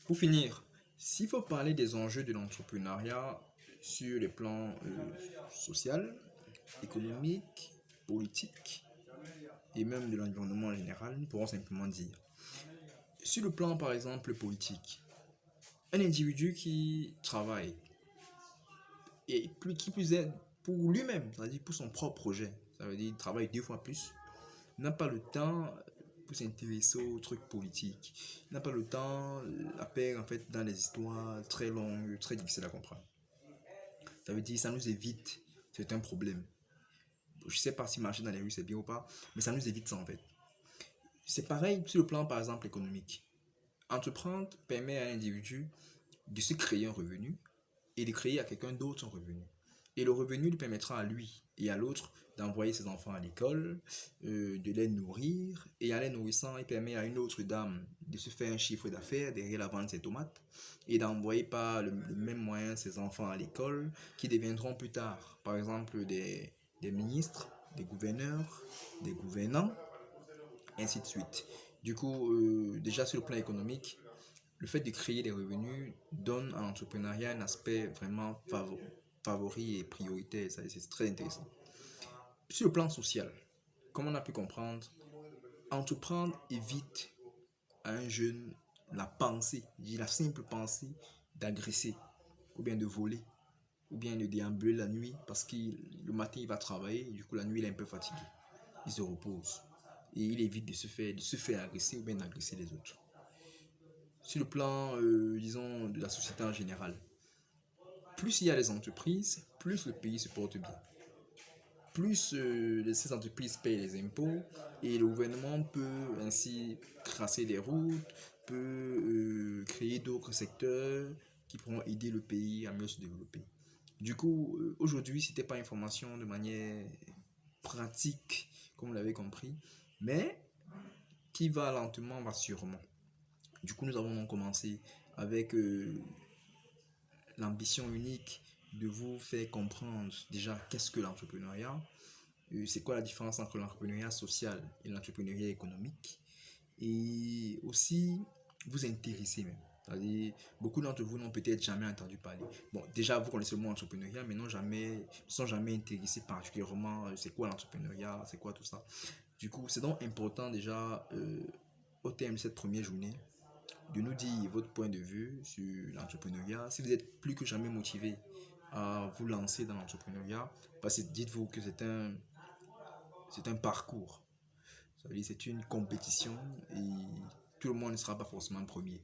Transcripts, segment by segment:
Pour finir, s'il faut parler des enjeux de l'entrepreneuriat sur les plans social, économique, politique et même de l'environnement en général, nous pourrons simplement dire. Sur le plan par exemple politique, un individu qui travaille et qui plus est pour lui-même, c'est-à-dire pour son propre projet, ça veut dire qu'il travaille 2 fois plus, n'a pas le temps pour s'intéresser aux trucs politiques, n'a pas le temps, la perd en fait dans des histoires très longues, très difficiles à comprendre. Ça veut dire que ça nous évite certains problèmes. Je sais pas si marcher dans les rues c'est bien ou pas, mais ça nous évite ça en fait. C'est pareil sur le plan par exemple économique. Entreprendre permet à l'individu de se créer un revenu et de créer à quelqu'un d'autre un revenu. Et le revenu lui permettra à lui et à l'autre d'envoyer ses enfants à l'école, de les nourrir, et en les nourrissant, il permet à une autre dame de se faire un chiffre d'affaires derrière la vente de ses tomates et d'envoyer par le même moyen ses enfants à l'école qui deviendront plus tard, par exemple, des ministres, des gouverneurs, des gouvernants, ainsi de suite. Du coup, déjà sur le plan économique, le fait de créer des revenus donne à l'entrepreneuriat un aspect vraiment favori et prioritaire. C'est très intéressant. Sur le plan social, comme on a pu comprendre, entreprendre évite à un jeune la pensée, la simple pensée d'agresser, ou bien de voler, ou bien de déambuler la nuit, parce que le matin il va travailler, et du coup la nuit il est un peu fatigué. Il se repose. Et il évite de se faire agresser ou bien d'agresser les autres. Sur le plan, disons, de la société en général, plus il y a des entreprises, plus le pays se porte bien. Plus ces entreprises payent les impôts et le gouvernement peut ainsi tracer des routes, peut créer d'autres secteurs qui pourront aider le pays à mieux se développer. Du coup, aujourd'hui, c'était pas information de manière pratique, comme vous l'avez compris, mais qui va lentement, va sûrement. Du coup, nous avons donc commencé avec l'ambition unique de vous faire comprendre déjà qu'est-ce que l'entrepreneuriat, c'est quoi la différence entre l'entrepreneuriat social et l'entrepreneuriat économique, et aussi vous intéresser même. C'est-à-dire, beaucoup d'entre vous n'ont peut-être jamais entendu parler. Bon, déjà, vous connaissez le mot entrepreneuriat, mais ne sont jamais intéressés particulièrement, c'est quoi l'entrepreneuriat, c'est quoi tout ça. Du coup, c'est donc important déjà, au terme de cette première journée, de nous dire votre point de vue sur l'entrepreneuriat. Si vous êtes plus que jamais motivé à vous lancer dans l'entrepreneuriat, parce que dites-vous que c'est un parcours. Ça veut dire c'est une compétition et tout le monde ne sera pas forcément premier.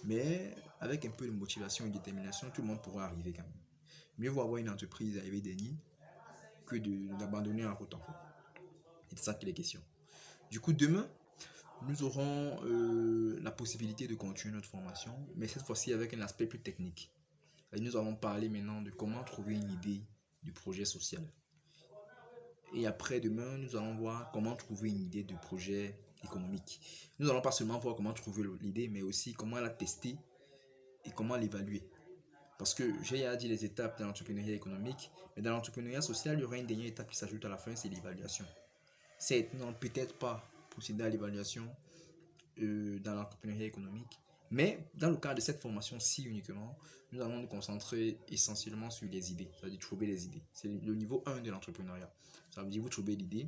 Mais avec un peu de motivation et de détermination, tout le monde pourra arriver quand même. Mieux vaut avoir une entreprise et arriver dernier que d'abandonner en route en fait. C'est de ça qu'il est question. Du coup, demain, nous aurons la possibilité de continuer notre formation, mais cette fois-ci avec un aspect plus technique. Et nous allons parler maintenant de comment trouver une idée du projet social. Et après demain, nous allons voir comment trouver une idée de projet économique. Nous n'allons pas seulement voir comment trouver l'idée, mais aussi comment la tester et comment l'évaluer. Parce que j'ai déjà dit les étapes de l'entrepreneuriat économique, mais dans l'entrepreneuriat social, il y aura une dernière étape qui s'ajoute à la fin, c'est l'évaluation. C'est non, peut-être pas procéder à l'évaluation dans l'entrepreneuriat économique, mais dans le cadre de cette formation-ci uniquement, nous allons nous concentrer essentiellement sur les idées, c'est-à-dire trouver les idées. C'est le niveau 1 de l'entrepreneuriat. Ça veut dire vous trouvez l'idée.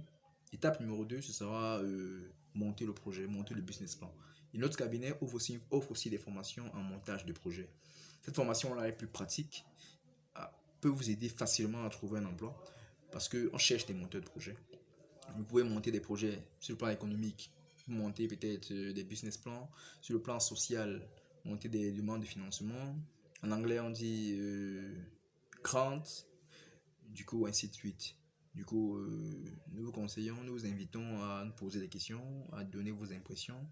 Étape numéro 2, ce sera monter le projet, monter le business plan. Et notre cabinet offre aussi des formations en montage de projet. Cette formation-là est plus pratique, peut vous aider facilement à trouver un emploi parce qu'on cherche des monteurs de projets. Vous pouvez monter des projets sur le plan économique, monter peut-être des business plans, sur le plan social, monter des demandes de financement. En anglais, on dit grant, du coup, ainsi de suite. Du coup, nous vous conseillons, nous vous invitons à nous poser des questions, à donner vos impressions.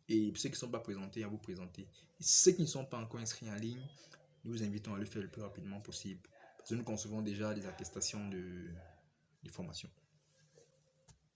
Et ceux qui ne sont pas présentés, à vous présenter. Et ceux qui ne sont pas encore inscrits en ligne, nous vous invitons à le faire le plus rapidement possible. Parce que nous concevons déjà des attestations de formation.